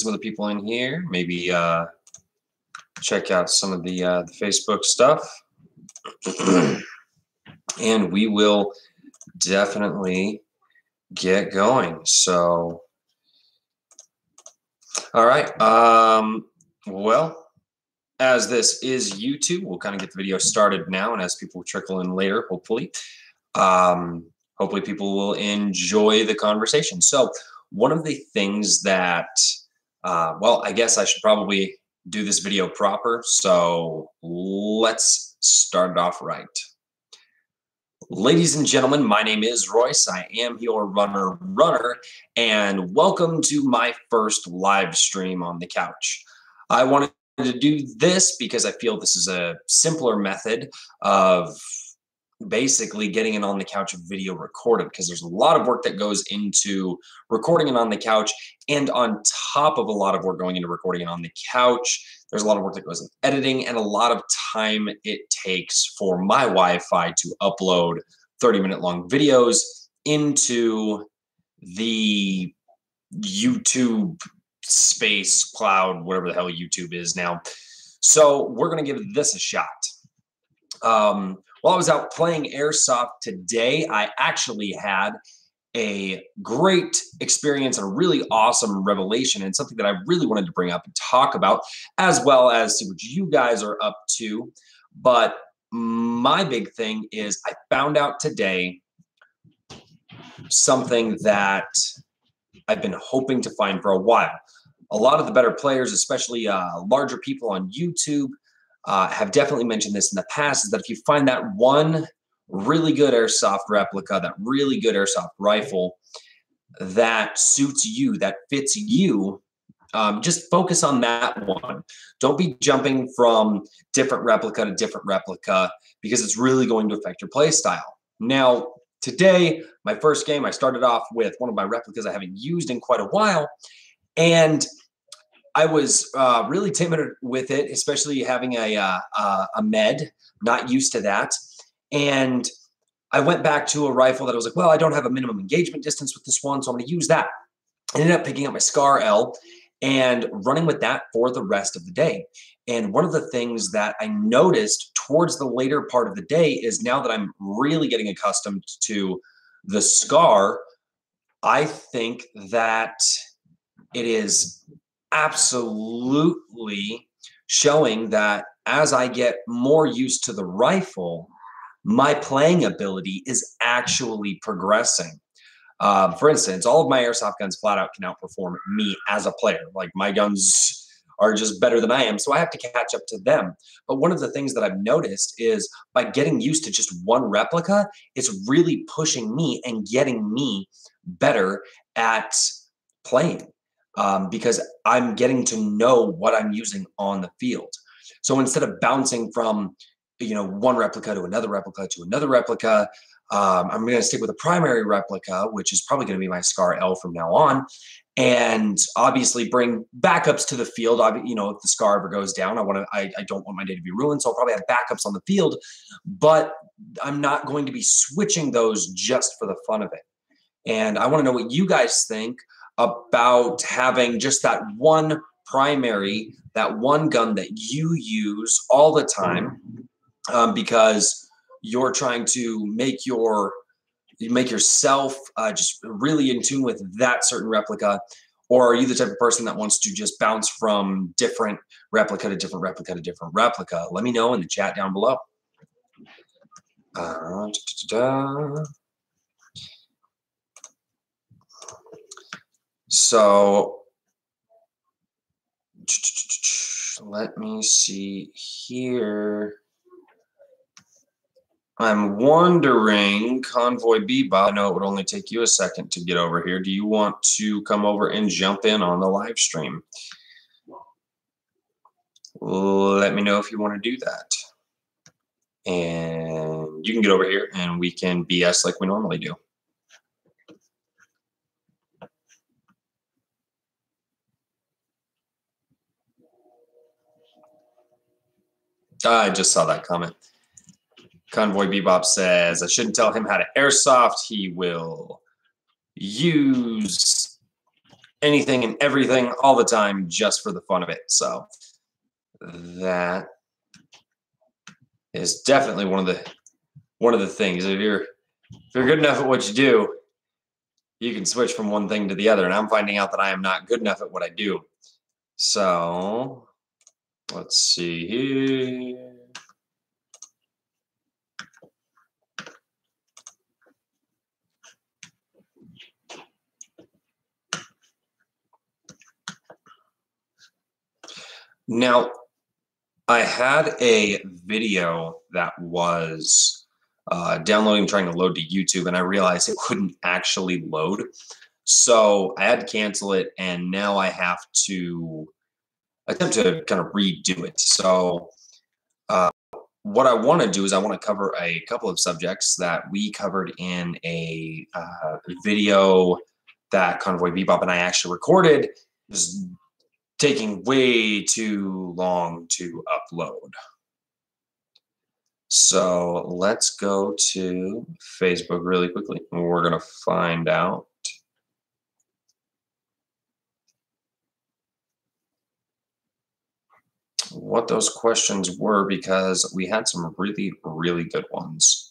some of the people in here. Maybe check out some of the Facebook stuff. And we will definitely get going. So, all right. Well, as this is YouTube, we'll kind of get the video started now, and as people trickle in later, hopefully, hopefully people will enjoy the conversation. So, one of the things that, well, I guess I should probably do this video proper. So let's start it off right. Ladies and gentlemen, my name is Royce. I am your runner, and welcome to my first live stream on the couch. I wanted to do this because I feel this is a simpler method of basically getting it on the couch video recorded, because there's a lot of work that goes into recording it on the couch, and on top of a lot of work going into recording it on the couch, there's a lot of work that goes in editing and a lot of time it takes for my Wi-Fi to upload 30-minute long videos into the YouTube space cloud, whatever the hell YouTube is now. So we're going to give this a shot. While I was out playing Airsoft today, I actually had a great experience and a really awesome revelation, and something that I really wanted to bring up and talk about, as well as see what you guys are up to. But my big thing is I found out today something that I've been hoping to find for a while. A lot of the better players, especially larger people on YouTube, have definitely mentioned this in the past, is that if you find that one really good airsoft replica, that really good airsoft rifle that suits you, that fits you, just focus on that one. Don't be jumping from different replica to different replica, because it's really going to affect your play style. Now, today, my first game, I started off with one of my replicas I haven't used in quite a while, and I was really timid with it, especially having a med, not used to that. And I went back to a rifle that I was like, well, I don't have a minimum engagement distance with this one, so I'm going to use that. I ended up picking up my Scar L and running with that for the rest of the day. And one of the things that I noticed towards the later part of the day is, now that I'm really getting accustomed to the Scar, I think that it is absolutely showing that as I get more used to the rifle, my playing ability is actually progressing. For instance, all of my airsoft guns flat out can outperform me as a player. Like, my guns are just better than I am, so I have to catch up to them. But one of the things that I've noticed is, by getting used to just one replica, it's really pushing me and getting me better at playing. Because I'm getting to know what I'm using on the field. So instead of bouncing from, one replica to another replica to another replica, I'm going to stick with a primary replica, which is probably going to be my Scar L from now on, and obviously bring backups to the field. If the Scar ever goes down, I don't want my day to be ruined, so I'll probably have backups on the field, but I'm not going to be switching those just for the fun of it. And I want to know what you guys think about having just that one primary, that one gun that you use all the time, because you're trying to make yourself just really in tune with that certain replica. Or are you the type of person that wants to just bounce from different replica to different replica to different replica? Let me know in the chat down below. So let me see here. I'm wondering, Convoy Bebop, I know it would only take you a second to get over here. Do you want to come over and jump in on the live stream? Let me know if you want to do that. And you can get over here and we can BS like we normally do. I just saw that comment. Convoy Bebop says, I shouldn't tell him how to airsoft. He will use anything and everything all the time just for the fun of it. So that is definitely one of the things. If you're good enough at what you do, you can switch from one thing to the other. And I'm finding out that I am not good enough at what I do. So let's see here. Now, I had a video that was downloading, trying to load to YouTube, and I realized it wouldn't actually load. So I had to cancel it, and now I have to attempt to kind of redo it. So what I want to do is I want to cover a couple of subjects that we covered in a video that Convoy Bebop and I actually recorded. It was taking way too long to upload. So let's go to Facebook really quickly, and we're going to find out what those questions were, because we had some really, really good ones.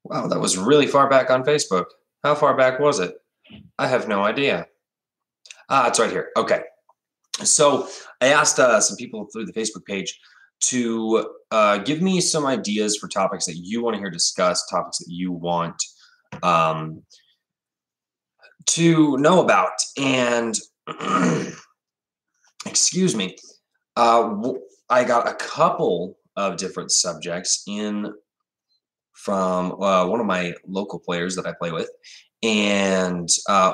Wow, that was really far back on Facebook. How far back was it? I have no idea. It's right here. Okay. So I asked some people through the Facebook page to give me some ideas for topics that you want to hear discussed, topics that you want to know about. And excuse me, I got a couple of different subjects in from one of my local players that I play with. And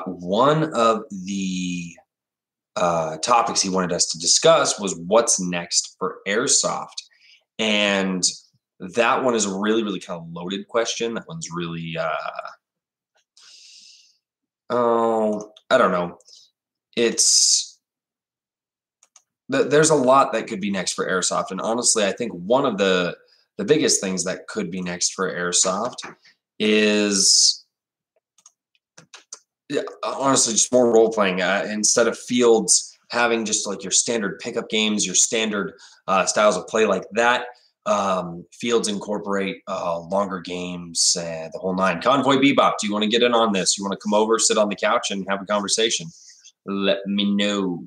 one of the topics he wanted us to discuss was what's next for Airsoft. And that one is a really, really kind of loaded question. That one's really, I don't know. There's a lot that could be next for Airsoft. And honestly, I think one of the biggest things that could be next for Airsoft is, honestly, just more role playing. Instead of fields having just like your standard pickup games, your standard styles of play like that, fields incorporate longer games, the whole nine. Convoy Bebop, do you want to get in on this? You want to come over, sit on the couch, and have a conversation? Let me know.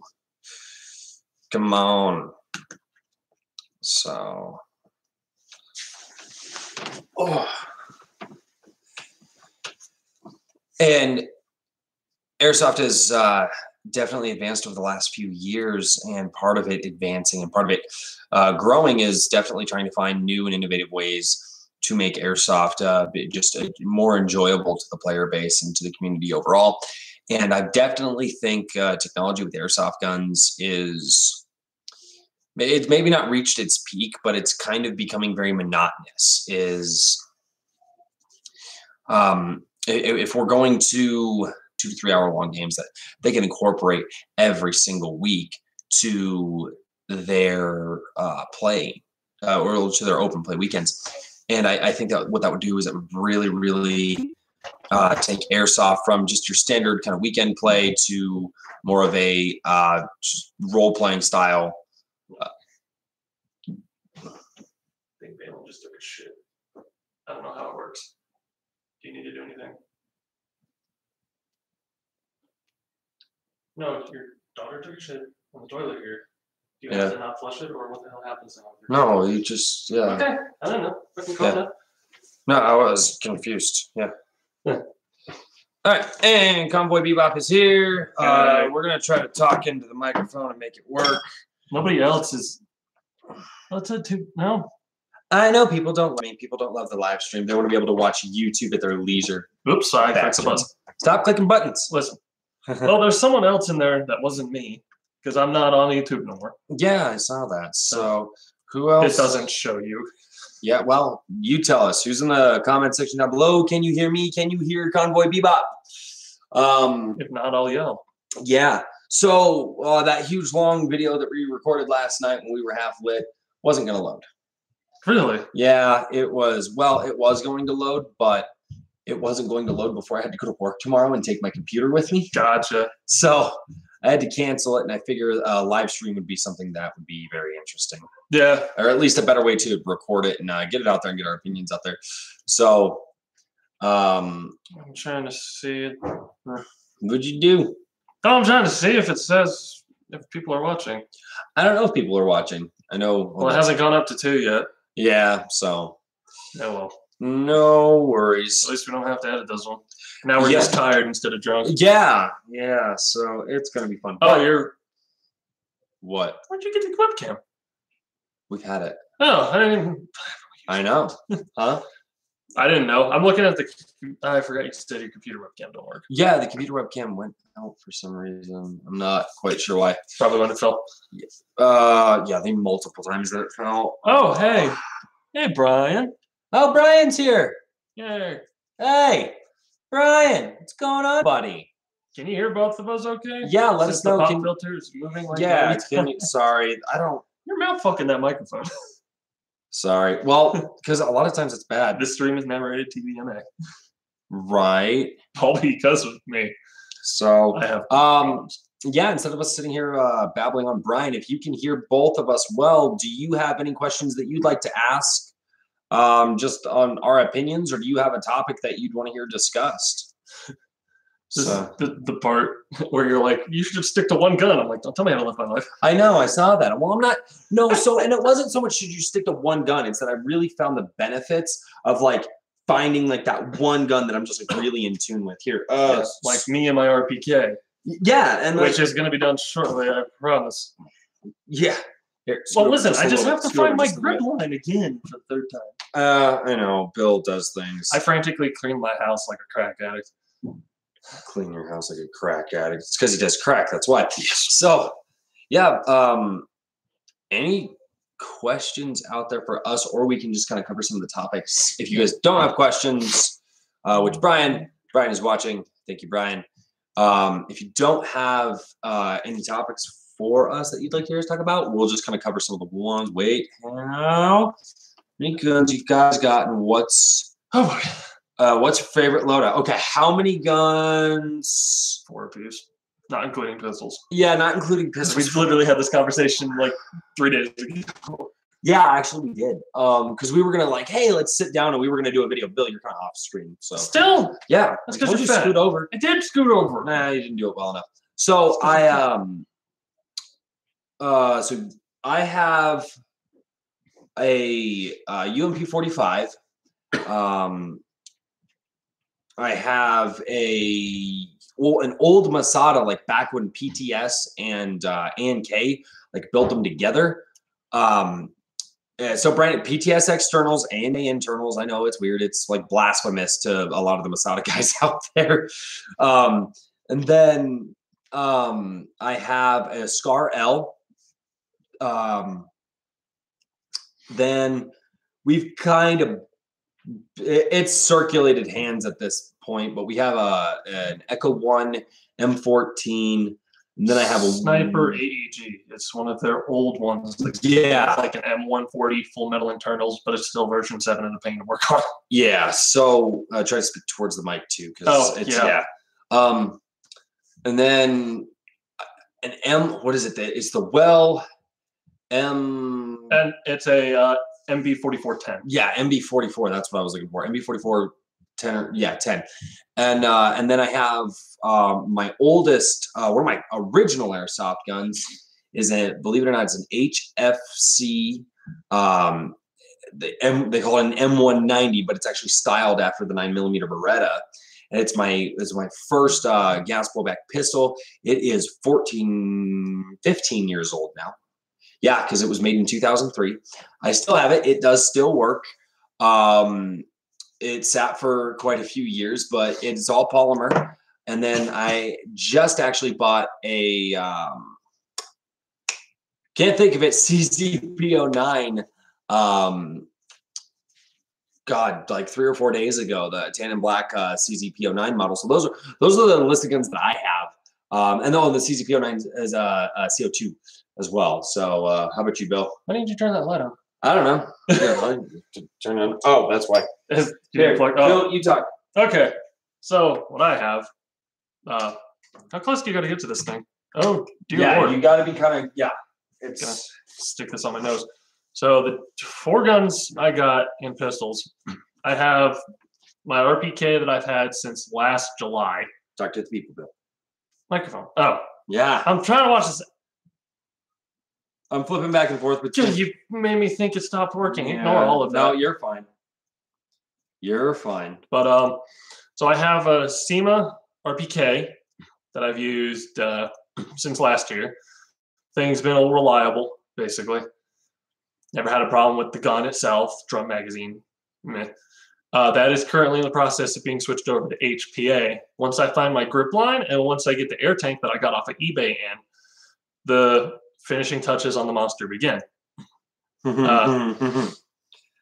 Come on. So, and Airsoft has definitely advanced over the last few years, and part of it advancing and part of it growing is definitely trying to find new and innovative ways to make Airsoft just more enjoyable to the player base and to the community overall. And I definitely think technology with Airsoft guns it's maybe not reached its peak, but it's kind of becoming very monotonous. If we're going to 2 to 3 hour long games that they can incorporate every single week to their play or to their open play weekends. And I think that what that would do is it would really, really take Airsoft from just your standard kind of weekend play to more of a role-playing style. Big Bale just took a shit. I don't know how it works. Do you need to do anything? No, your daughter took a shit on the toilet here. Do you have to not flush it, or what the hell happens now? No, you just, yeah. Okay, I don't know. Fucking call that. No, I was confused. Yeah. All right, and Convoy Bebop is here. We're gonna try to talk into the microphone and make it work. Nobody else is. What's it too? No. I know people don't. People don't love the live stream. They want to be able to watch YouTube at their leisure. Oops, sorry. Clicked the button. Stop clicking buttons. Listen. Well, there's someone else in there that wasn't me, because I'm not on YouTube no more. Yeah, I saw that. So who else? It doesn't show you. Yeah, well, you tell us. Who's in the comment section down below? Can you hear me? Can you hear Convoy Bebop? If not, I'll yell. Yeah. So that huge long video that we recorded last night when we were half lit wasn't going to load. Really? Yeah, it was. Well, it was going to load, but it wasn't going to load before I had to go to work tomorrow and take my computer with me. Gotcha. So I had to cancel it, and I figured a live stream would be something that would be very interesting. Yeah. Or at least a better way to record it and get it out there and get our opinions out there. So I'm trying to see it. what'd you do? No, I'm trying to see if it says if people are watching. I don't know if people are watching. I know. Well, it hasn't gone up to 2 yet. Yeah, so. Oh, well. No worries. At least we don't have to edit this one. Now we're just tired instead of drunk. Yeah, so it's going to be fun. Oh, you're... What? Where'd you get the webcam? We've had it. Oh, I didn't... I know. Huh? I didn't know. I'm looking at the... I forgot you said your computer webcam don't work. Yeah, the computer webcam went out for some reason. I'm not quite sure why. Probably when it fell. Yeah, the multiple times that it fell. Oh, hey. Hey, Brian. Oh, Brian's here. Yay. Hey, Brian, what's going on, buddy? Can you hear both of us okay? Yeah, let us know. The pop filter is moving like sorry, I don't. You're mouth fucking that microphone. Sorry. Well, because a lot of times it's bad. This stream is never rated TVMA. Right. All because of me. So I have yeah, instead of us sitting here babbling on Brian, if you can hear both of us well, do you have any questions that you'd like to ask just on our opinions, or do you have a topic that you'd want to hear discussed? So. The part where you're like, you should just stick to one gun. I'm like, don't tell me how to live my life. I know, I saw that. Well, I'm not. No, so, and it wasn't so much should you stick to one gun. It's that I really found the benefits of like finding like that one gun that I'm just like really in tune with. Here, yes, like me and my RPK. Yeah, and which is going to be done shortly, I promise. Yeah. Here, well, listen, I just have to find my grip line again for the third time. I know. Bill does things. I frantically clean my house like a crack addict. Clean your house like a crack addict. It's because he does crack. That's why. So, yeah. Any questions out there for us, or we can just kind of cover some of the topics. If you guys don't have questions, which Brian is watching. Thank you, Brian. If you don't have any topics for us that you'd like to hear us talk about, we'll just kind of cover some of the ones. Wait, how many guns you guys got, and what's your favorite loadout? Okay, how many guns? 4 apiece, not including pistols. Yeah, not including pistols. We literally had this conversation like 3 days ago. Yeah, actually we did. Because we were gonna like, hey, let's sit down and we were gonna do a video. Bill, you're kind of off screen, so still, yeah, that's because you scoot over. I did scoot over. Nah, you didn't do it well enough. So so I have a UMP 45. I have an old Masada, like back when PTS and K like built them together. So Brandon, PTS externals, ANA internals. I know it's weird. It's like blasphemous to a lot of the Masada guys out there. And then I have a Scar L. Then we've kind of, it's circulated hands at this point, but we have an Echo 1 M14. And then I have a Sniper AEG. It's one of their old ones. Yeah. Like an M140 full metal internals, but it's still version 7 and a pain to work on. Yeah. So I try to speak towards the mic too. Yeah. And then an M, what is it? It's the M. And it's a MB4410. Yeah, MB44. That's what I was looking for. MB44 10. Yeah, 10. And then I have my oldest, one of my original airsoft guns is believe it or not, it's an HFC. They call it an M190, but it's actually styled after the 9mm Beretta. And it's my first gas blowback pistol. It is 15 years old now. Yeah, because it was made in 2003. I still have it. It does still work. It sat for quite a few years, but it's all polymer. And then I just actually bought a, can't think of it, CZP09 God, like 3 or 4 days ago, the tan and black CZP09 model. So those are the listed guns that I have. And then the CZP09 is CO2 as well. So how about you, Bill? Why didn't you turn that light on? I don't know. Yeah, turn on. Oh, that's why. Here, Bill, you talk. Okay. So what I have, how close do you got to get to this thing? Oh, dear Lord. You got to be kind of, It's gonna stick this on my nose. So the 4 guns I got in pistols, I have my RPK that I've had since last July. Talk to the people, Bill. Microphone. Oh. Yeah. I'm trying to watch this. I'm flipping back and forth between. You made me think it stopped working. Ignore all of that. No, you're fine. You're fine. But so I have a SEMA RPK that I've used since last year. Thing's been reliable, basically. Never had a problem with the gun itself, drum magazine. Meh. That is currently in the process of being switched over to HPA. Once I find my grip line and once I get the air tank that I got off of eBay in, the finishing touches on the monster begin.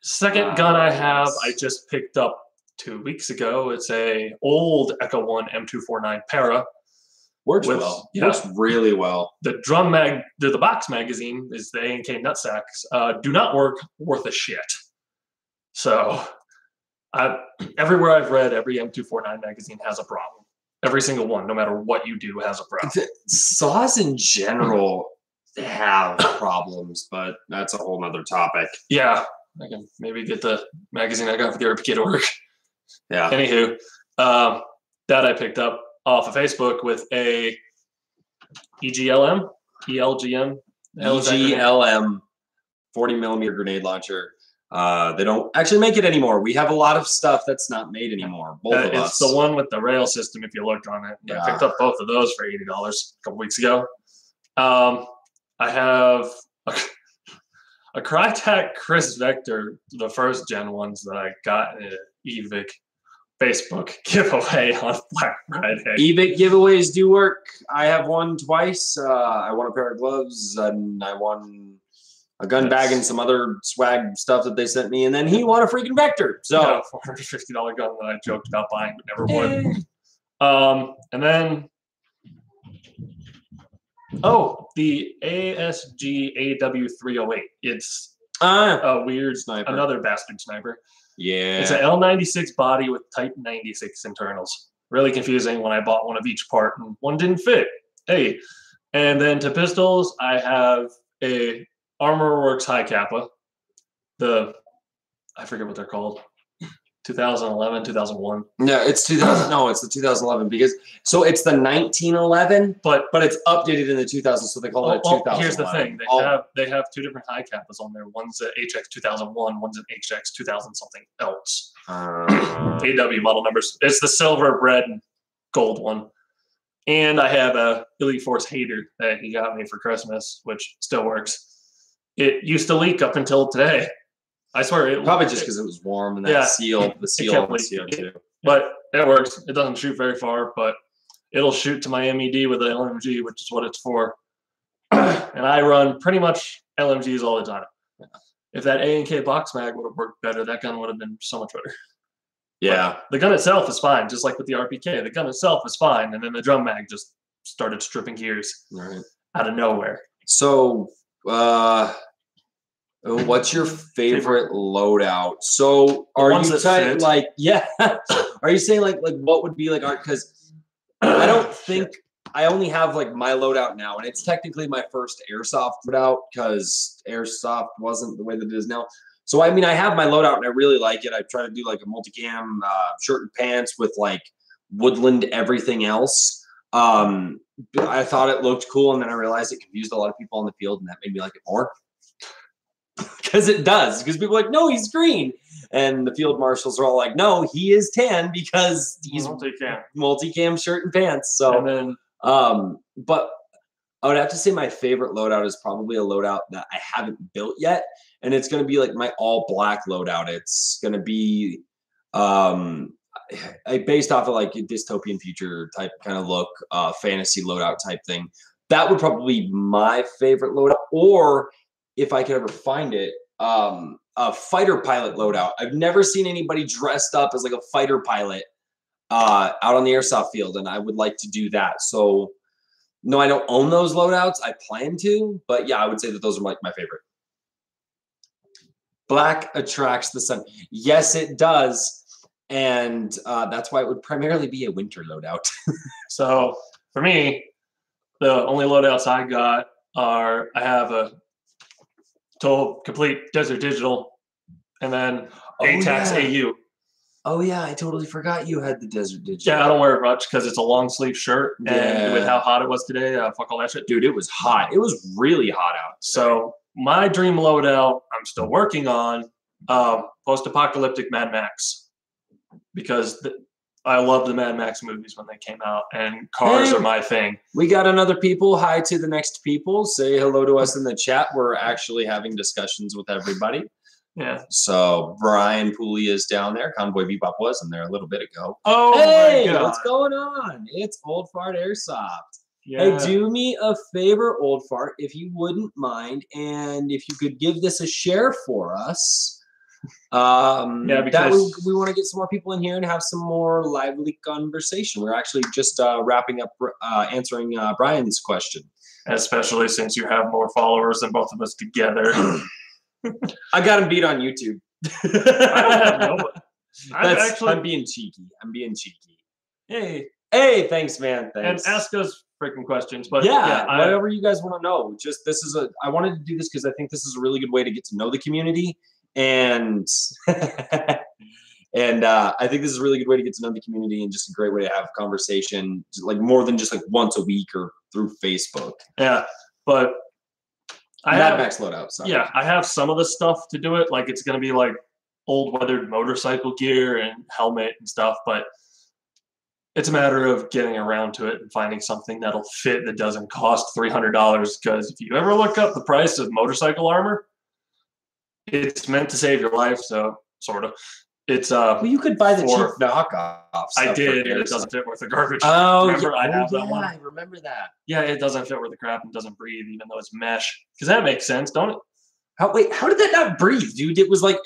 Second gun I have, I just picked up 2 weeks ago. It's a old Echo 1 M249 Para. Works well. Yeah. Works really well. The the box magazine is the A&K nutsacks. Do not work worth a shit. So everywhere I've read, every M249 magazine has a problem. Every single one, no matter what you do, has a problem. Saws in general have problems, but that's a whole nother topic. Yeah, I can maybe get the magazine I got for the RPK to work. Yeah. Anywho, that I picked up off of Facebook with a ELGM 40 millimeter grenade launcher. They don't actually make it anymore. We have a lot of stuff that's not made anymore. Both of us. It's the one with the rail system. If you looked on it, I picked up both of those for $80 a couple weeks ago. I have a Crytek Chris Vector, the first gen ones that I got in an EVIC Facebook giveaway on Black Friday. EVIC giveaways do work. I have won twice. I won a pair of gloves and I won a gun bag and some other swag stuff that they sent me. And then he won a freaking Vector. So yeah, $450 gun that I joked about buying but never would. And then the ASG AW308. It's a weird sniper. Another bastard sniper. Yeah. It's an L96 body with Type 96 internals. Really confusing when I bought one of each part and one didn't fit. Hey. And then to pistols, I have a Armor Works High Kappa. I forget what they're called. 2011, 2001. No, it's 2000. No, it's the 2011 because it's the 1911, but it's updated in the 2000s, so they call it 2011. Here's the thing: they have 2 different high kappas on there. One's an HX 2001, one's an HX 2000 something else. AW model numbers. It's the silver, red, and gold one. And I have a Elite Force Hater that he got me for Christmas, which still works. It used to leak up until today. I swear probably just because it was warm and that the seal of the CO2. But it works. It doesn't shoot very far, but it'll shoot to my MED with the LMG, which is what it's for. And I run pretty much LMGs all the time. Yeah. If that A&K box mag would have worked better, that gun would have been so much better. Yeah. But the gun itself is fine, just like with the RPK. The gun itself is fine, and then the drum mag just started stripping gears out of nowhere. So, what's your favorite loadout? So are you saying are you saying like what would be like art? Because I don't think I only have like my loadout now, and it's technically my first airsoft loadout because airsoft wasn't the way that it is now. So I mean, I have my loadout and I really like it. I try to do like a multicam shirt and pants with like woodland everything else. I thought it looked cool, and then I realized it confused a lot of people on the field, and that made me like it more. Because it does. Because people are like, no, he's green. And the field marshals are all like, no, he is tan because he's multicam shirt and pants. So, and then, but I would have to say my favorite loadout is probably a loadout that I haven't built yet. And it's going to be like my all black loadout. It's going to be based off of like a dystopian future type kind of look, fantasy loadout type thing. That would probably be my favorite loadout. Or if I could ever find it, a fighter pilot loadout. I've never seen anybody dressed up as like a fighter pilot out on the airsoft field, and I would like to do that. So no, I don't own those loadouts. I plan to, but yeah, I would say that those are like my favorite. Black attracts the sun. Yes, it does. And that's why it would primarily be a winter loadout. So for me, the only loadouts I got are I have a total complete Desert Digital and then ATAX AU. Oh yeah, I totally forgot you had the Desert Digital. Yeah, I don't wear it much because it's a long sleeve shirt, and with how hot it was today, fuck all that shit. Dude, it was hot. It was really hot out. So my dream loadout, I'm still working on post-apocalyptic Mad Max, because I love the Mad Max movies when they came out, and cars are my thing. We got another people. Hi to the next people. Say hello to us in the chat. We're actually having discussions with everybody. Yeah. So Brian Pooley is down there. Convoy Bebop was in there a little bit ago. Oh, hey, my God. What's going on? It's Old Fart Airsoft. Yeah. Hey, do me a favor, Old Fart, if you wouldn't mind, and if you could give this a share for us. Yeah, because we want to get some more people in here and have some more lively conversation. We're actually just wrapping up answering Brian's question. Especially since you have more followers than both of us together. I got him beat on YouTube. I'm being cheeky. Hey, thanks, man. Thanks. And ask us freaking questions. But whatever you guys want to know. Just I wanted to do this because I think this is a really good way to get to know the community. And and I think this is a really good way to get to know the community, and just a great way to have conversation, like more than just like once a week or through Facebook. Yeah, but Mad Max loadout. Sorry. Yeah, I have some of the stuff to do it. Like it's going to be like old weathered motorcycle gear and helmet and stuff, but it's a matter of getting around to it and finding something that'll fit that doesn't cost $300. Because if you ever look up the price of motorcycle armor, it's meant to save your life. So sort of, it's well, you could buy the cheap knockoffs. I did, and it doesn't fit worth the garbage. Oh, remember, I have that one. I remember that. Yeah, it doesn't fit worth the crap and doesn't breathe, even though it's mesh. Because that makes sense, don't it? How did that not breathe, dude? It was like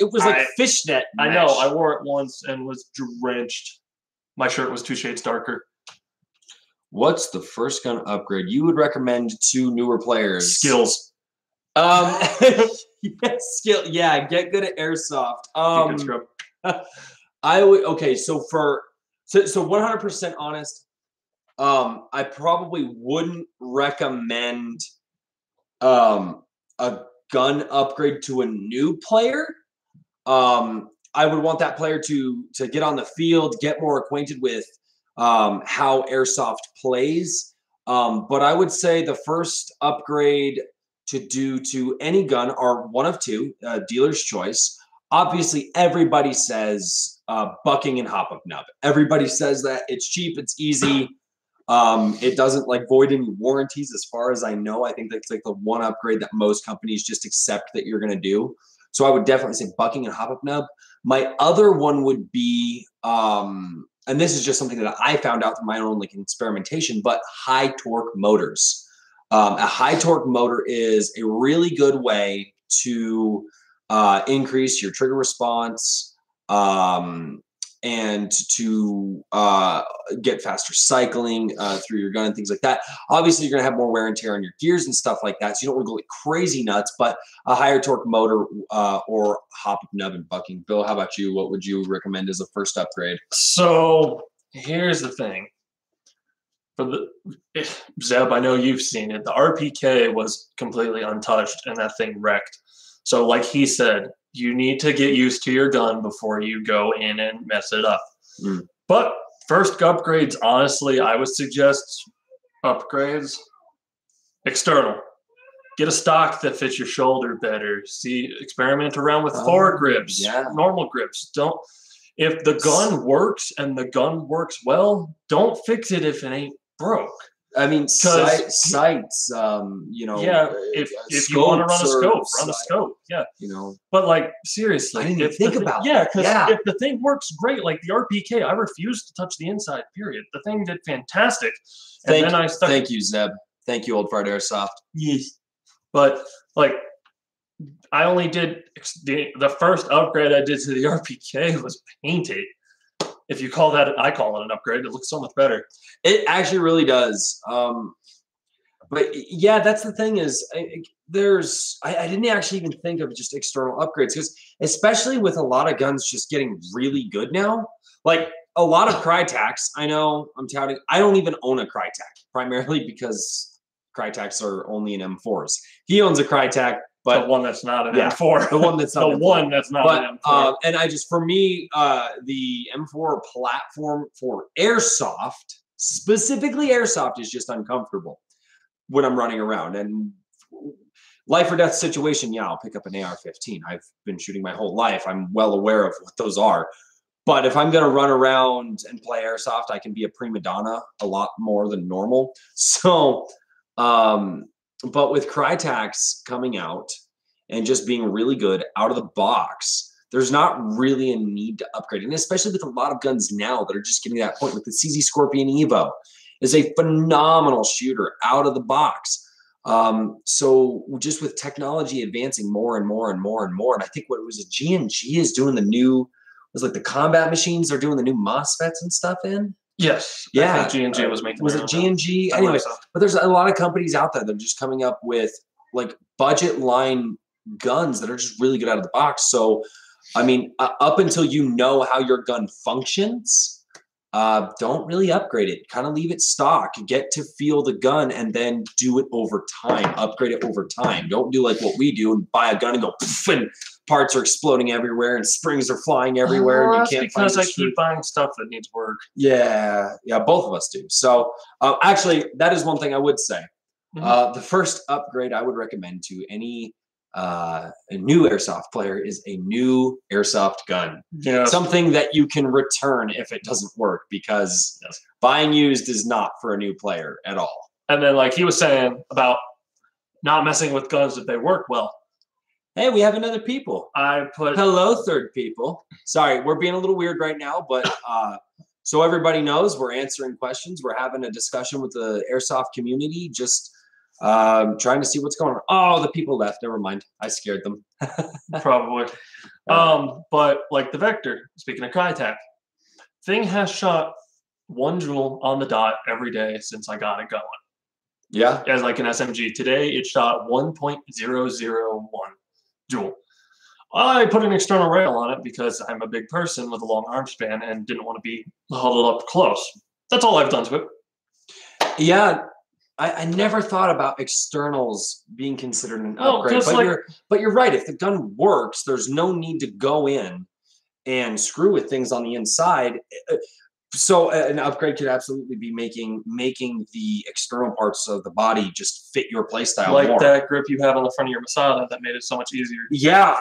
fishnet mesh. I know. I wore it once and was drenched. My shirt was 2 shades darker. What's the first gun upgrade you would recommend to newer players? Skills. Skill. Yeah, get good at airsoft. I would. Okay, so 100% honest, I probably wouldn't recommend a gun upgrade to a new player. I would want that player to get on the field, get more acquainted with how airsoft plays. But I would say the first upgrade to do to any gun are one of two, dealer's choice. Obviously, everybody says bucking and hop-up nub. Everybody says that. It's cheap, it's easy. It doesn't like void any warranties as far as I know. I think that's like the one upgrade that most companies just accept that you're going to do. So I would definitely say bucking and hop-up nub. My other one would be, and this is just something that I found out through my own like experimentation, but high torque motors. A high torque motor is a really good way to increase your trigger response and to get faster cycling through your gun and things like that. Obviously, you're going to have more wear and tear on your gears and stuff like that, so you don't want to go like crazy nuts, but a higher torque motor or hop nub and bucking. Bill, how about you? What would you recommend as a first upgrade? So here's the thing. Zeb, I know you've seen it. The RPK was completely untouched, and that thing wrecked. So like he said, you need to get used to your gun before you go in and mess it up. But first upgrades, honestly, I would suggest upgrades. External. Get a stock that fits your shoulder better. Experiment around with foregrips, normal grips. If the gun works and the gun works well, don't fix it if it ain't broke. I mean, sights, Yeah, if you want to run a scope, run a scope. Yeah. But like, seriously. I didn't even think about that. Yeah, because if the thing works great, like the RPK, I refused to touch the inside, period. The thing did fantastic. Thank you, Zeb. Thank you, Old Fart Airsoft. Yes. But like, I only did the first upgrade I did to the RPK was paint it. If you call that, I call it an upgrade. It looks so much better. It actually really does. But yeah, that's the thing is I didn't actually even think of just external upgrades because especially with a lot of guns just getting really good now, like a lot of Crytacs, I know I'm touting, I don't even own a Crytac primarily because Crytacs are only in M4s. He owns a Crytac, but the one that's not an M4. The one that's not the one that's not an M4. And I just, for me, the M4 platform for Airsoft, specifically Airsoft, is just uncomfortable when I'm running around. And life or death situation, yeah, I'll pick up an AR-15. I've been shooting my whole life. I'm well aware of what those are. But if I'm going to run around and play Airsoft, I can be a prima donna a lot more than normal. So, but with Crytacs coming out and just being really good out of the box, there's not really a need to upgrade. And especially with a lot of guns now that are just getting to that point, like the CZ Scorpion Evo is a phenomenal shooter out of the box. So just with technology advancing more and more and more and more, and I think what it was a G&G is doing the new, was like the combat machines, they're doing the new MOSFETs and stuff in. Yes. Yeah. I think G&G was making. Was it G&G? Anyway, so. But there's a lot of companies out there that are just coming up with like budget line guns that are just really good out of the box. So, I mean, up until you know how your gun functions, don't really upgrade it. Kind of leave it stock. Get to feel the gun and then do it over time. Upgrade it over time. Don't do like what we do and buy a gun and go poof, and parts are exploding everywhere and springs are flying everywhere. And you can't because I keep buying stuff that needs work. Yeah, both of us do. So actually, that is one thing I would say. The first upgrade I would recommend to any a new Airsoft player is a new Airsoft gun. Yes. Something that you can return if it doesn't work, because buying used is not for a new player at all. And then like he was saying about not messing with guns if they work well. Hey, we have another people. I put hello, third people. Sorry, we're being a little weird right now, but so everybody knows we're answering questions. We're having a discussion with the Airsoft community, just trying to see what's going on. Oh, the people left. Never mind. I scared them. Probably. But like the Vector, speaking of Crytac, thing has shot 1 joule on the dot every day since I got it going. Yeah. As like an SMG. Today it shot 1.001 joule. I put an external rail on it because I'm a big person with a long arm span and didn't want to be huddled up close. That's all I've done to it. Yeah. I never thought about externals being considered an upgrade, but you're right. If the gun works, there's no need to go in and screw with things on the inside. So an upgrade could absolutely be making the external parts of the body just fit your playstyle like more. That grip you have on the front of your Masada that made it so much easier. Yeah,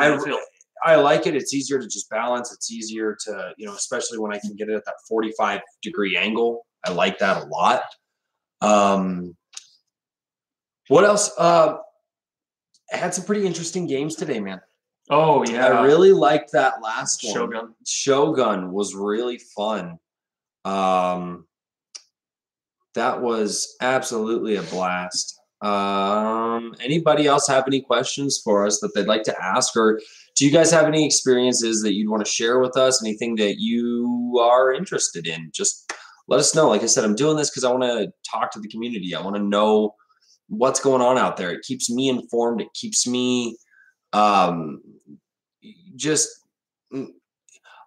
I like it. It's easier to just balance. It's easier to, especially when I can get it at that 45-degree angle. I like that a lot. What else? I had some pretty interesting games today, man. Oh, yeah. I really liked that last one. Shogun. Shogun was really fun. That was absolutely a blast. Anybody else have any questions for us that they'd like to ask? Or do you guys have any experiences that you'd want to share with us? Anything that you are interested in? Just let us know. Like I said, I'm doing this because I want to talk to the community. I want to know what's going on out there. It keeps me informed. It keeps me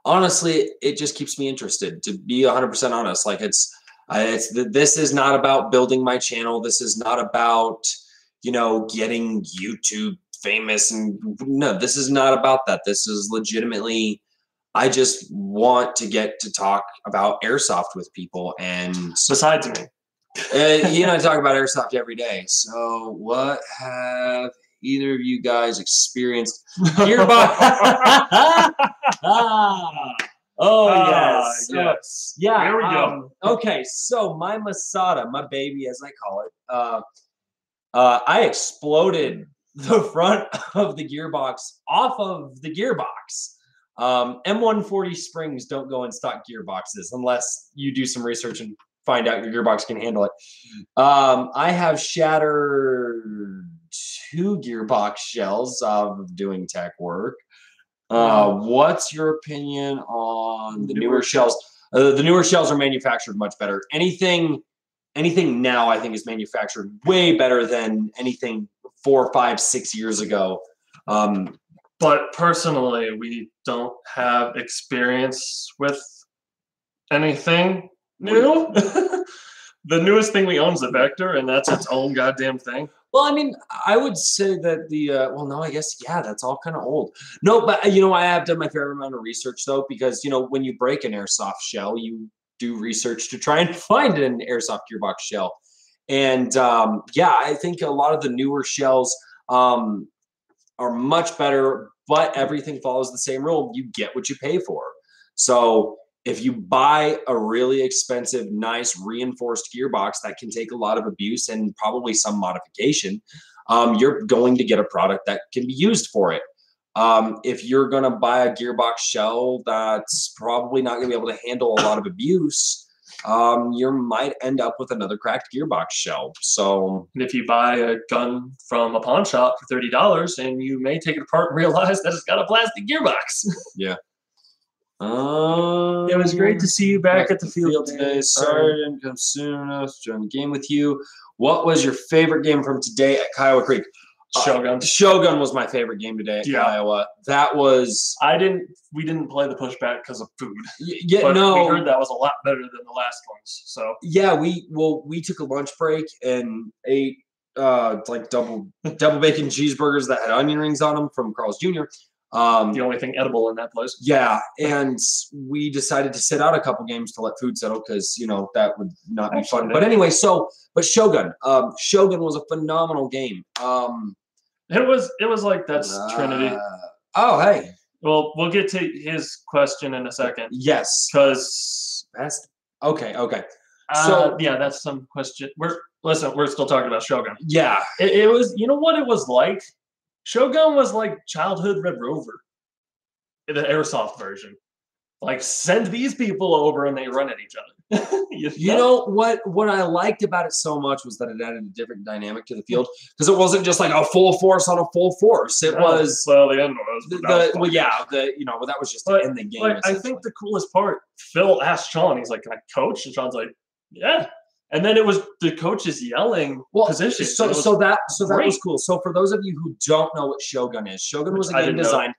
honestly, it just keeps me interested, to be 100% honest. Like this is not about building my channel. This is not about, getting YouTube famous. And no, this is not about that. This is legitimately, I just want to get to talk about Airsoft with people. And besides me, I talk about Airsoft every day. So what have either of you guys experienced? Gearbox. Yes. Yes. Yeah. There we go. Okay. So my Masada, my baby, as I call it, I exploded the front of the gearbox off of the gearbox. M140 springs don't go in stock gearboxes unless you do some research and find out your gearbox can handle it. I have shattered 2 gearbox shells of doing tech work. What's your opinion on the newer shells? The newer shells are manufactured much better. Anything now, I think, is manufactured way better than anything 4, 5, 6 years ago. But personally, we don't have experience with anything new. The newest thing we own is the Vector, and that's its own goddamn thing. Well, I mean, I would say that well, no, I guess, yeah, that's all kind of old. No, but, I have done my fair amount of research, though, because, when you break an airsoft shell, you do research to try and find an airsoft gearbox shell. And, yeah, I think a lot of the newer shells are much better, but everything follows the same rule. You get what you pay for. So if you buy a really expensive, nice reinforced gearbox that can take a lot of abuse and probably some modification, you're going to get a product that can be used for it. If you're going to buy a gearbox shell that's probably not going to be able to handle a lot of abuse, you might end up with another cracked gearbox shell. So, and if you buy a gun from a pawn shop for $30, and you may take it apart and realize that it's got a plastic gearbox. Yeah. It was great to see you back at the field today. Sorry I didn't come soon enough to join the game with you. What was your favorite game from today at Kiowa Creek? Shogun. Shogun was my favorite game today at Iowa. That was. We didn't play the pushback because of food. Yeah, but no. We heard that was a lot better than the last ones. So yeah, we took a lunch break and ate like double bacon cheeseburgers that had onion rings on them from Carl's Jr. The only thing edible in that place. Yeah, and we decided to sit out a couple games to let food settle because that would not be fun. But anyway, but Shogun, Shogun was a phenomenal game. It was like that's Trinity. Oh, hey. Well, we'll get to his question in a second. Yes, because that's okay. So yeah, that's some question. We're still talking about Shogun. Yeah, it was. You know what it was like? Shogun was like childhood Red Rover, the airsoft version. Like, send these people over and they run at each other. You know what I liked about it so much was that it added a different dynamic to the field because it wasn't just like a full force on a full force. It was the end was. That was just to end the game. I think the coolest part, Phil asked Sean, he's like, "Can I coach?" And Sean's like, "Yeah." And then it was the coaches yelling positions. So that was cool. So for those of you who don't know what Shogun is, Shogun was a game designed.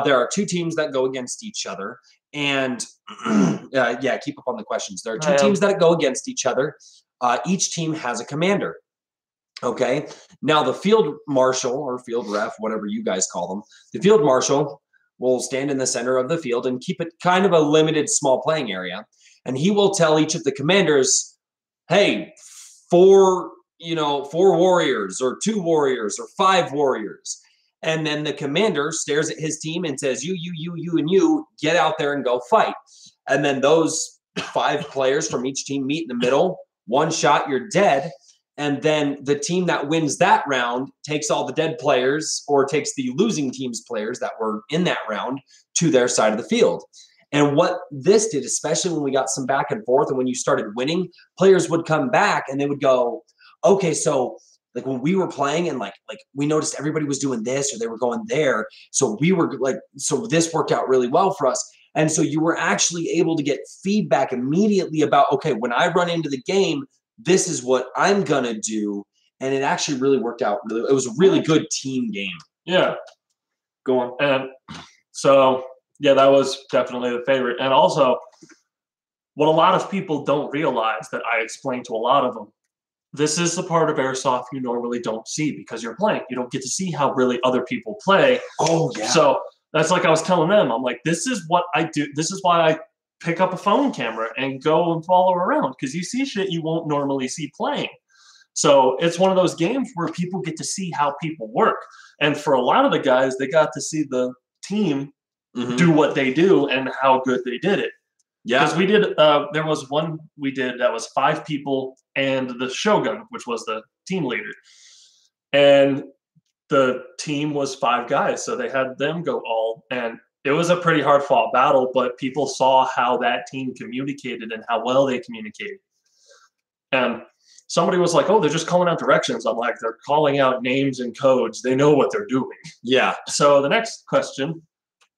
There are 2 teams that go against each other. And keep up on the questions. There are 2 teams that go against each other. Each team has a commander. Okay. Now the field marshal or field ref, whatever you guys call them, the field marshal will stand in the center of the field and keep it kind of a limited small playing area. And he will tell each of the commanders, hey, 4 warriors or 2 warriors or 5 warriors. And then the commander stares at his team and says, you, and you, get out there and go fight. And then those 5 players from each team meet in the middle. 1 shot, you're dead. And then the team that wins that round takes all the dead players or takes the losing team's players that were in that round to their side of the field. And what this did, especially when we got some back and forth and when you started winning, players would come back and they would go, okay, so like when we were playing and like we noticed everybody was doing this or they were going there. So we were like, so this worked out really well for us. And so you were actually able to get feedback immediately about, okay, when I run into the game, this is what I'm going to do. And it actually really worked out. It was a really good team game. Yeah. Go on. And so, yeah, that was definitely the favorite. And also, what a lot of people don't realize that I explained to a lot of them, this is the part of airsoft you normally don't see because you're playing. You don't get to see how really other people play. Oh, yeah. So that's like I was telling them. I'm like, this is what I do. This is why I pick up a phone camera and go and follow around because you see shit you won't normally see playing. So it's one of those games where people get to see how people work. And for a lot of the guys, they got to see the team do what they do and how good they did it. Yeah. Because we did, there was one we did that was 5 people and the Shogun, which was the team leader. And the team was 5 guys. So they had them go all, and it was a pretty hard fought battle, but people saw how that team communicated and how well they communicated. And somebody was like, "Oh, they're just calling out directions." I'm like, "They're calling out names and codes. They know what they're doing." Yeah. So the next question: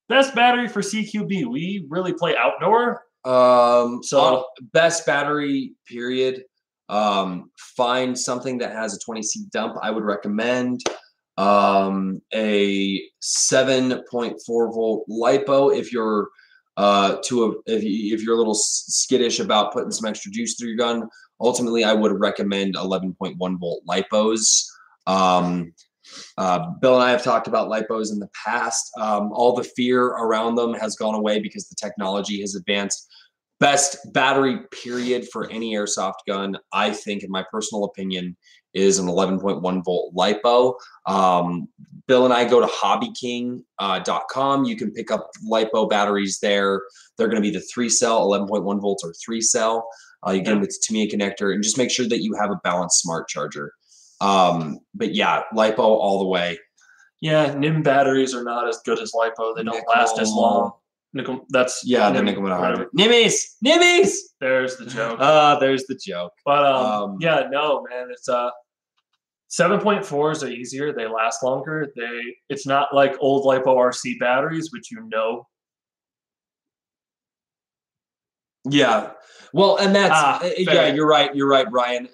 best battery for CQB. We really play outdoor. So best battery period. Find something that has a 20C dump. I would recommend a 7.4 volt lipo if you're if you're a little skittish about putting some extra juice through your gun. Ultimately, I would recommend 11.1 volt lipos. Bill and I have talked about lipos in the past. All the fear around them has gone away because the technology has advanced. Best battery period for any airsoft gun, I think, in my personal opinion, is an 11.1 volt lipo. Bill and I go to hobbyking.com. You can pick up lipo batteries there. They're going to be the 3-cell, 11.1 volts or 3-cell. You get them with Tamiya connector, and just make sure that you have a balanced smart charger. But yeah, lipo all the way. Yeah, NIM batteries are not as good as lipo. They don't last as long. Nickel, that's the nickel monohydrate. Nimmies. There's the joke. There's the joke. But yeah, no, man, it's 7.4s are easier. They last longer. It's not like old lipo RC batteries, which Yeah. Well, and that's yeah, you're right. You're right, Brian.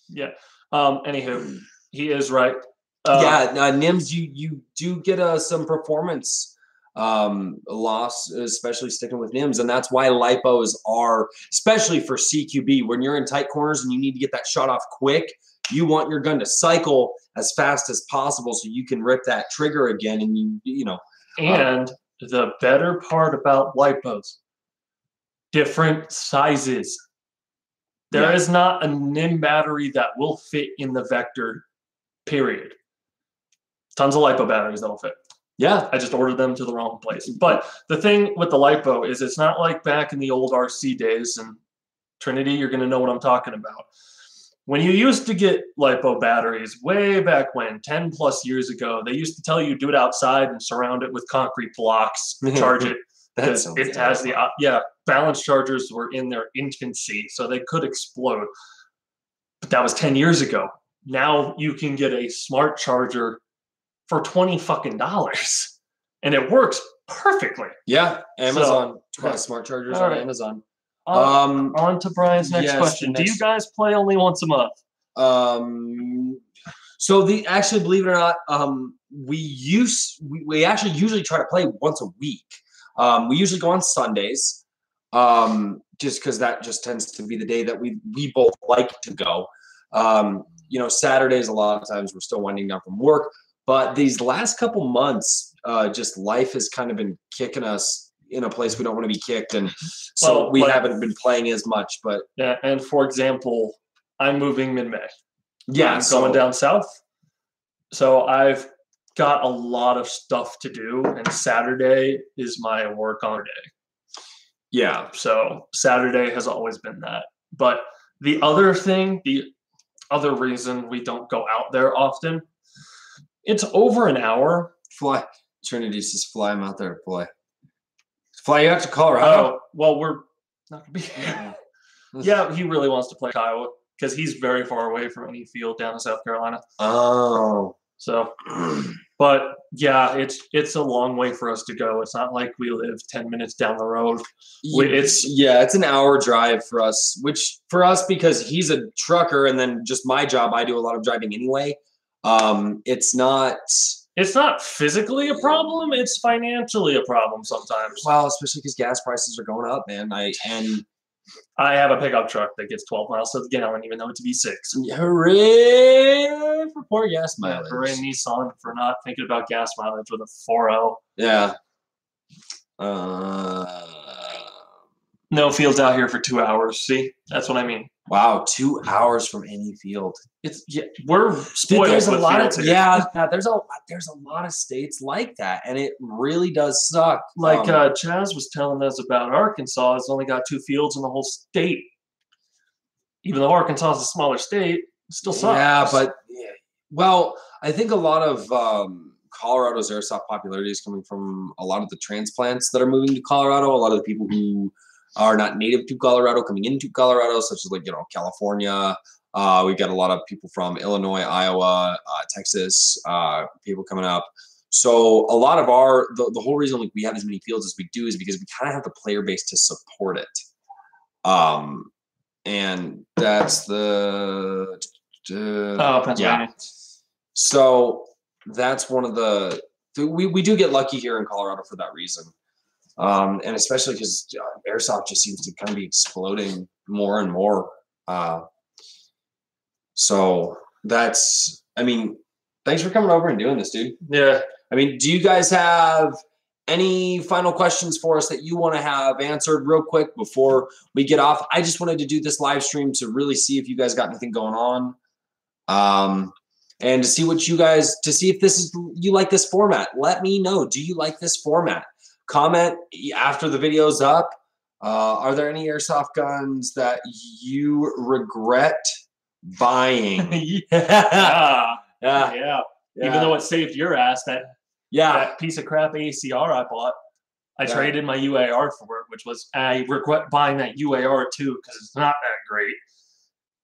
Yeah. Anywho, he is right. NIMS, you do get some performance loss, especially sticking with NIMS, and that's why lipos are, especially for CQB, when you're in tight corners and you need to get that shot off quick. You want your gun to cycle as fast as possible so you can rip that trigger again, and you know. And the better part about lipos, different sizes. There is not a NIM battery that will fit in the Vector, period. Tons of lipo batteries that'll fit. Yeah. I just ordered them to the wrong place. But the thing with the lipo is it's not like back in the old RC days, and Trinity, you're going to know what I'm talking about. When you used to get lipo batteries way back when, 10 plus years ago, they used to tell you do it outside and surround it with concrete blocks, charge it. Because it has balance chargers were in their infancy, so they could explode. But that was 10 years ago. Now you can get a smart charger for $20 fucking, and it works perfectly. Yeah, Amazon smart chargers on Amazon. On to Brian's next question. Do you guys play only once a month? So actually, believe it or not, we actually usually try to play once a week. We usually go on Sundays, just because that just tends to be the day that we both like to go. Saturdays, a lot of times we're still winding down from work, but these last couple months, just life has kind of been kicking us in a place we don't want to be kicked, and so we haven't been playing as much. But yeah, and for example, I'm moving mid-May. Yeah, I'm going down south, so I've got a lot of stuff to do, and Saturday is my work on day. Yeah, so Saturday has always been that. But the other reason we don't go out there often, it's over an hour. Fly. Trinity says fly him out there, fly you out to Colorado. Oh, well, we're not gonna be here. Yeah, he really wants to play Iowa because he's very far away from any field down in South Carolina. Oh, so, but yeah, it's a long way for us to go. It's not like we live 10 minutes down the road. It's an hour drive for us, which for us, because he's a trucker and then just my job, I do a lot of driving anyway. It's not physically a problem. It's financially a problem sometimes. Well, especially because gas prices are going up, man. I have a pickup truck that gets 12 miles to the gallon, even though it's V6. Hooray for poor gas mileage. Hooray Nissan for not thinking about gas mileage with a 4.0. Yeah. No fields out here for 2 hours. See, that's what I mean. Wow, 2 hours from any field. We're spoiled. There's a lot of there's a lot of states like that, and it really does suck. Like Chaz was telling us about Arkansas. It's only got 2 fields in the whole state. Even though Arkansas is a smaller state, it still sucks. Yeah, but well, I think a lot of Colorado's airsoft popularity is coming from a lot of the transplants that are moving to Colorado. A lot of the people who are not native to Colorado coming into Colorado, such as California, We've got a lot of people from Illinois, Iowa, Texas, people coming up. So a lot of the whole reason like we have as many fields as we do is because we kind of have the player base to support it. And that's the Pennsylvania. yeah. So that's one of the we do get lucky here in Colorado for that reason. And especially because airsoft just seems to kind of be exploding more and more. So that's, I mean, thanks for coming over and doing this, dude. Yeah. I mean, do you guys have any final questions for us that you want to have answered real quick before we get off? I just wanted to do this live stream to really see if you guys got anything going on. And to see what you guys, to see if this is, you like this format. Let me know. Do you like this format? Comment after the video's up. Are there any airsoft guns that you regret buying? Yeah. Even though it saved your ass, that piece of crap ACR I bought, I traded my UAR for it, which was, I regret buying that UAR too, because it's not that great.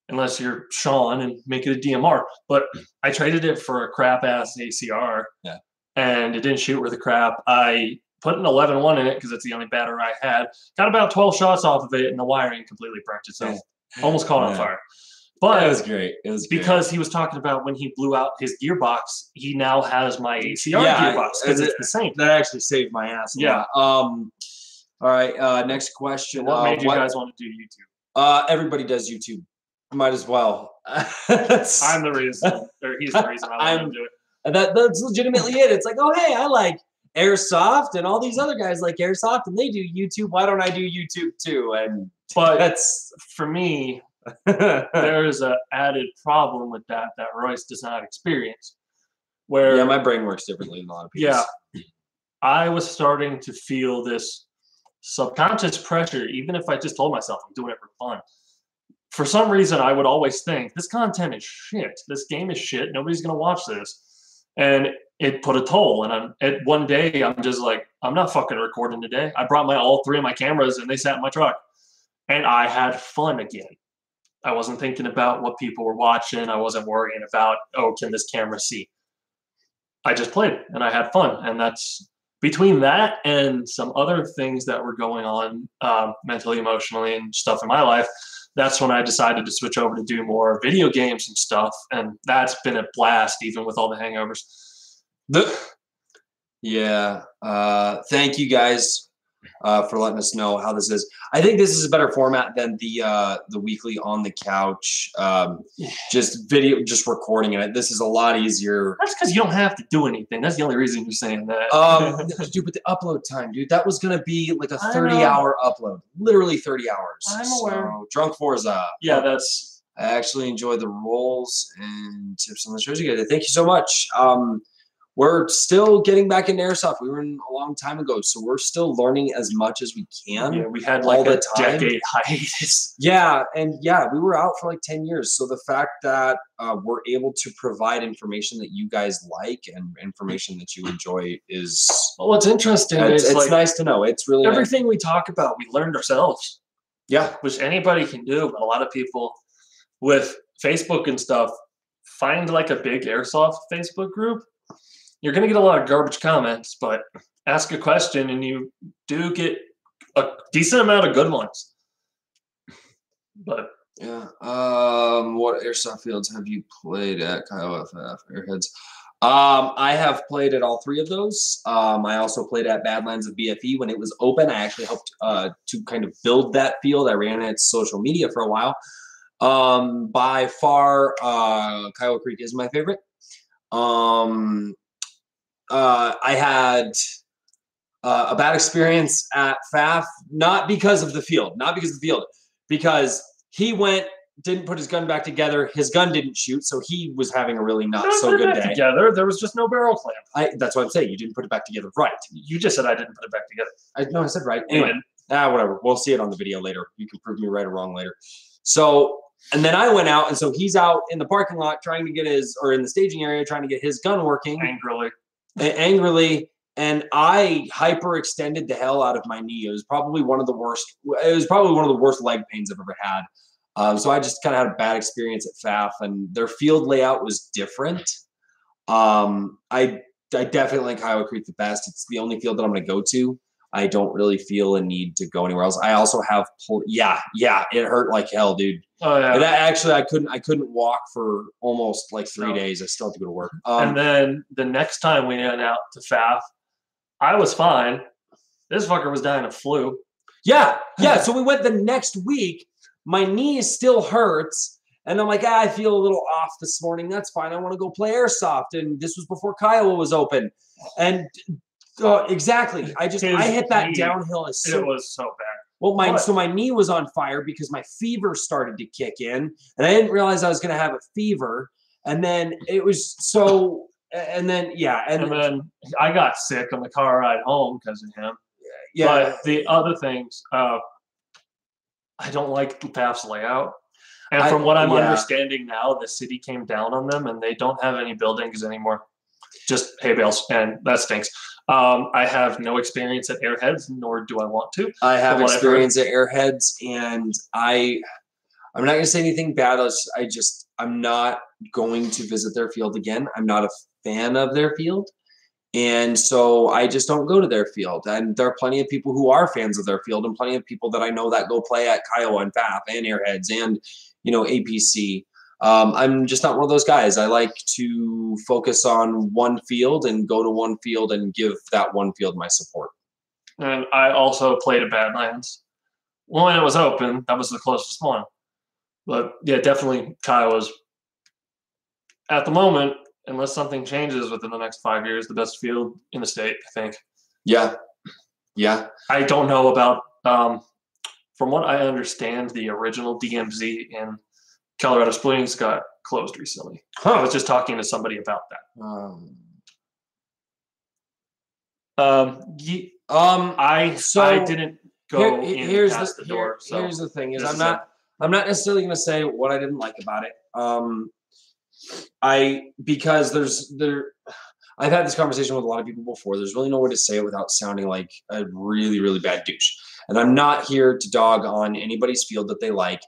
Unless you're Sean and make it a DMR. But I traded it for a crap ass ACR. Yeah. And it didn't shoot worth a crap. I put an 11-1 in it because it's the only battery I had. Got about 12 shots off of it, and the wiring completely burnt itself. Almost caught on fire. But it was great. It was because he was talking about when he blew out his gearbox, he now has my ACR gearbox because it's the same. That actually saved my ass. Yeah. All right. Next question. What made you guys want to do YouTube? Everybody does YouTube. Might as well. I'm the reason, or he's the reason I want to do it. That's legitimately it. It's like, oh, hey, I like airsoft, and all these other guys like airsoft, and they do YouTube. Why don't I do YouTube too? But that's for me. There's an added problem with that Royce does not experience. Where my brain works differently than a lot of people. Yeah, I was starting to feel this subconscious pressure, even if I just told myself I'm doing it for fun. For some reason, I would always think, this content is shit. This game is shit. Nobody's going to watch this. And it put a toll. And one day, I'm just like, I'm not fucking recording today. I brought all three of my cameras, and they sat in my truck. And I had fun again. I wasn't thinking about what people were watching. I wasn't worrying about, can this camera see? I just played, and I had fun. And that's between that and some other things that were going on mentally, emotionally, and stuff in my life, that's when I decided to switch over to do more video games and stuff. And that's been a blast, even with all the hangovers. Yeah. Thank you guys for letting us know how this is. I think this is a better format than the weekly on the couch, just recording it. This is a lot easier. That's because you don't have to do anything. That's the only reason you're saying that. Dude, but the upload time, dude, that was gonna be like a 30-hour upload, literally 30 hours. I'm aware. So, Drunk Forza. Yeah, that's. I actually enjoy the rolls and tips on the shows you guys. Thank you so much. We're still getting back into airsoft. We were in a long time ago, so we're still learning as much as we can. Yeah, we had like a decade hiatus. Yeah, and we were out for like 10 years. So the fact that we're able to provide information that you guys like and information that you enjoy is what's interesting. It's like, nice to know. It's really everything we talk about, we learned ourselves. Yeah, which anybody can do, but a lot of people with Facebook and stuff find like a big airsoft Facebook group. You're going to get a lot of garbage comments, but ask a question and you do get a decent amount of good ones. But yeah. What airsoft fields have you played at Kyle FF Airheads? I have played at all three of those. I also played at Badlands of BFE when it was open. I actually helped to kind of build that field. I ran its social media for a while. By far, Kiowa Creek is my favorite. I had a bad experience at FAF, not because of the field, because he didn't put his gun back together. His gun didn't shoot, so he was having a really not so good day. Together, there was just no barrel clamp. That's what I'm saying. You didn't put it back together right. You just said I didn't put it back together. I said right. Anyway, whatever. We'll see it on the video later. You can prove me right or wrong later. So, and then I went out, and so he's out in the parking lot trying to get in the staging area trying to get his gun working angrily. And I hyperextended the hell out of my knee. It was probably one of the worst leg pains I've ever had. So I just kind of had a bad experience at FAF, and their field layout was different. I definitely like Iowa Creek the best. It's the only field that I'm going to go to. I don't really feel a need to go anywhere else. I also have it hurt like hell, dude. Oh yeah. And actually I couldn't walk for almost like 3 days. I still have to go to work. And then the next time we went out to FAF, I was fine. This fucker was dying of flu. Yeah. So we went the next week. My knee still hurts. And I'm like, I feel a little off this morning. That's fine. I want to go play Airsoft. And this was before Kiowa was open. And exactly. I hit that knee, downhill. It was so bad. Well, my knee was on fire because my fever started to kick in. And I didn't realize I was going to have a fever. And then it was so, and then I got sick on the car ride home because of him. Yeah. But the other things, I don't like FAF's layout. And from what I'm understanding now, the city came down on them and they don't have any buildings anymore. Just hay bales, and that stinks. I have no experience at Airheads, nor do I want to. I have experience at Airheads, and I'm not going to say anything bad. I'm not going to visit their field again. I'm not a fan of their field. And so I just don't go to their field. And there are plenty of people who are fans of their field, and plenty of people that I know that go play at Kiowa and FAF and Airheads and, APC. I'm just not one of those guys. I like to focus on one field and go to one field and give that one field my support. And I also played at Badlands. Well, when it was open, that was the closest one. But yeah, definitely Kiowa's at the moment, unless something changes within the next 5 years, the best field in the state, I think. Yeah. I don't know about, from what I understand, the original DMZ in Colorado Springs got closed recently. I was just talking to somebody about that. I didn't go past the door. Here's the thing: I'm not necessarily going to say what I didn't like about it. I've had this conversation with a lot of people before. There's really no way to say it without sounding like a really, really bad douche. And I'm not here to dog on anybody's field that they like.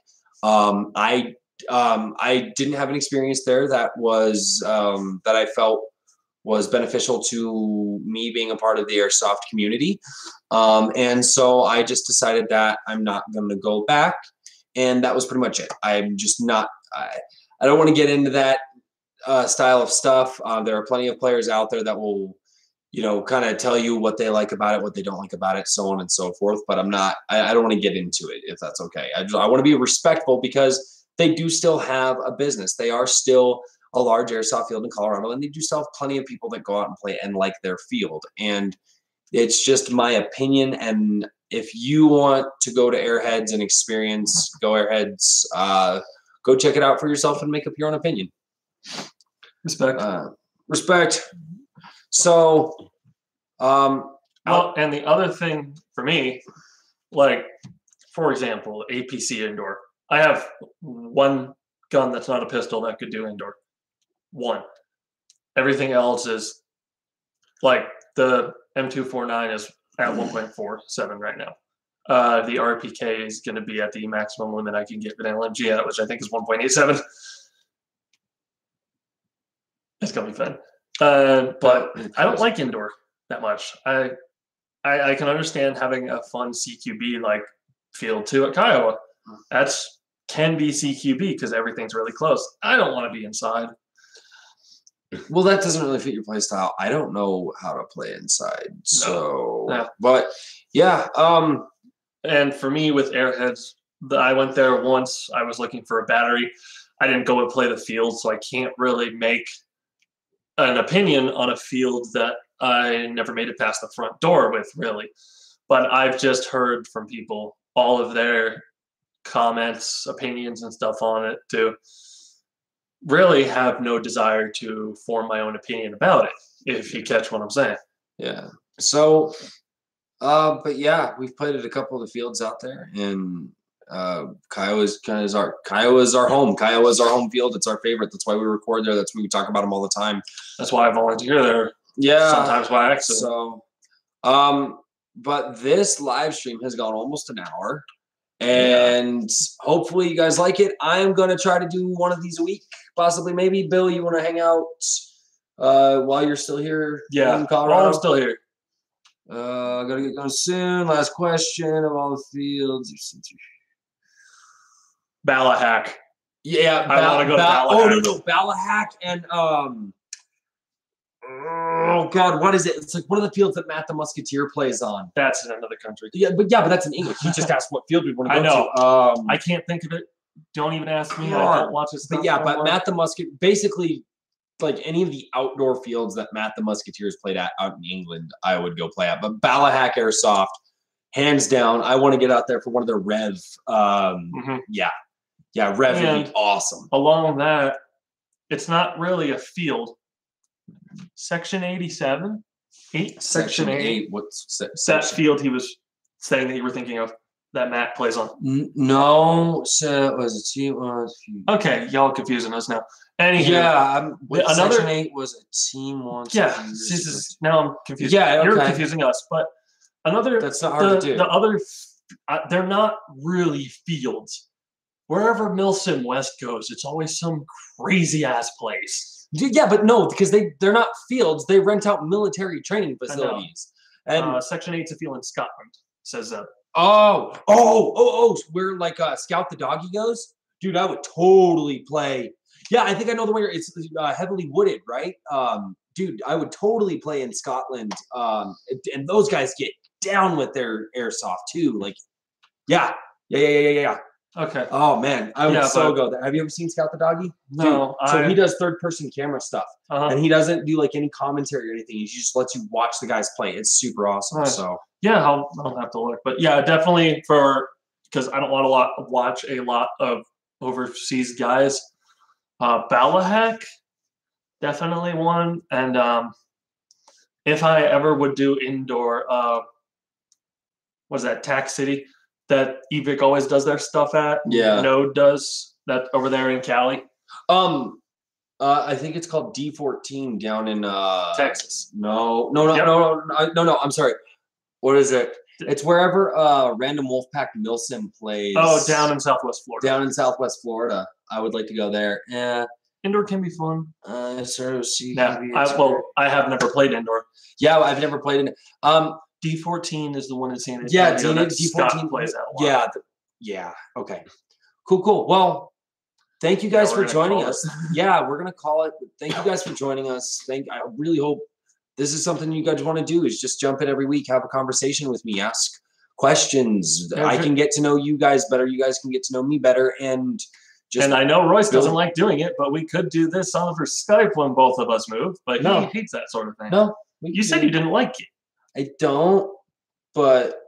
I didn't have an experience there that was that I felt was beneficial to me being a part of the Airsoft community. And so I just decided that I'm not going to go back. And that was pretty much it. I'm just not, I don't want to get into that style of stuff. There are plenty of players out there that will, kind of tell you what they like about it, what they don't like about it, so on and so forth. But I don't want to get into it, if that's okay. I want to be respectful because they do still have a business. They are still a large airsoft field in Colorado, and they do still have plenty of people that go out and play and like their field. And it's just my opinion. And if you want to go to Airheads and experience Go Airheads, go check it out for yourself and make up your own opinion. Respect. So, and the other thing for me, like, for example, APC indoor. I have one gun that's not a pistol that could do indoor. One. Everything else is, like, the M249 is at 1.47 right now. The RPK is going to be at the maximum limit I can get an LMG at, which I think is 1.87. It's going to be fun. But I don't like indoor that much. I can understand having a fun CQB like field too at Kiowa. That's can be CQB because everything's really close. I don't want to be inside. Well, that doesn't really fit your play style. I don't know how to play inside. So, yeah. But yeah. And for me with Airheads, I went there once. I was looking for a battery. I didn't go and play the field, so I can't really make an opinion on a field that I never made it past the front door with, really. But I've just heard from people all of their comments, opinions, and stuff on it to really have no desire to form my own opinion about it, if you catch what I'm saying. Yeah. So, but yeah, we've played at a couple of the fields out there, and Kiowa's our home. Kiowa's our home field. It's our favorite. That's why we record there. That's why we talk about them all the time. That's why I volunteer there. Yeah. Sometimes by accident. So, but this live stream has gone almost an hour. And hopefully you guys like it. I'm going to try to do one of these a week, possibly. Maybe, Bill, you want to hang out while you're still here in Colorado? While I'm still here. Gotta get going soon. Last question of all the fields. Ballahack. Yeah, I want to go to Ballahack. Oh no, Ballahack and oh god, what is it? It's like one of the fields that Matt the Musketeer plays on. That's in another country. Yeah, but that's in English. He just asked what field we want to go to. I know. I can't think of it. Don't even ask me. I don't watch this stuff. But but Matt the Musket, basically, like any of the outdoor fields that Matt the Musketeers played at out in England, I would go play at. But Ballahack Airsoft, hands down, I want to get out there for one of their Rev. Yeah, Rev would be awesome. Along that, it's not really a field. Section 87? Section 8. What's that field he was saying that you were thinking of that Matt plays on? No. So it was a team. Okay, y'all confusing us now. Anywho, another Section 8 was a team one. Yeah, now I'm confused. Yeah, okay. You're confusing us. But another. That's not hard to do. The other, they're not really fields. Wherever Milsim West goes, it's always some crazy ass place. Yeah, but no, because they're not fields. They rent out military training facilities. And Section 8's a field in Scotland. Says that. Oh! Where like Scout the Doggy goes, dude. I would totally play. Yeah, I think I know the one. It's heavily wooded, right? Dude, I would totally play in Scotland. And those guys get down with their airsoft too. Like, yeah. Okay. Oh man, I would go there. Have you ever seen Scout the Doggy? No. Dude, so he does third-person camera stuff, and he doesn't do like any commentary or anything. He just lets you watch the guys play. It's super awesome. So yeah, I'll have to look. But yeah, definitely because I don't want to watch a lot of overseas guys. Ballahack, definitely one. And if I ever would do indoor, was that Tac City? That Evic always does their stuff at. Yeah. Node does that over there in Cali. I think it's called D14 down in Texas. No. I'm sorry. What is it? It's wherever Random Wolfpack Milsim plays. Oh, down in Southwest Florida. Down in Southwest Florida. I would like to go there. Yeah. Indoor can be fun. I have never played indoor. Yeah, I've never played it. D14 is the one in San Antonio. Yeah, D14 plays that one. Yeah. Okay. Cool. Well, thank you guys for joining us. Yeah, we're gonna call it. Thank you guys for joining us. I really hope this is something you guys want to do. Is just jump in every week, have a conversation with me, ask questions. I can get to know you guys better. You guys can get to know me better, and I know Royce doesn't like doing it, but we could do this over Skype when both of us move. But he hates that sort of thing. No, you said you didn't like it. I don't, but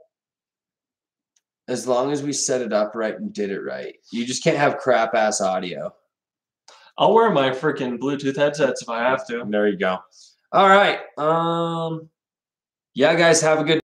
as long as we set it up right and did it right. You just can't have crap ass audio. I'll wear my freaking Bluetooth headsets if I have to. There you go. All right. Yeah, guys, have a good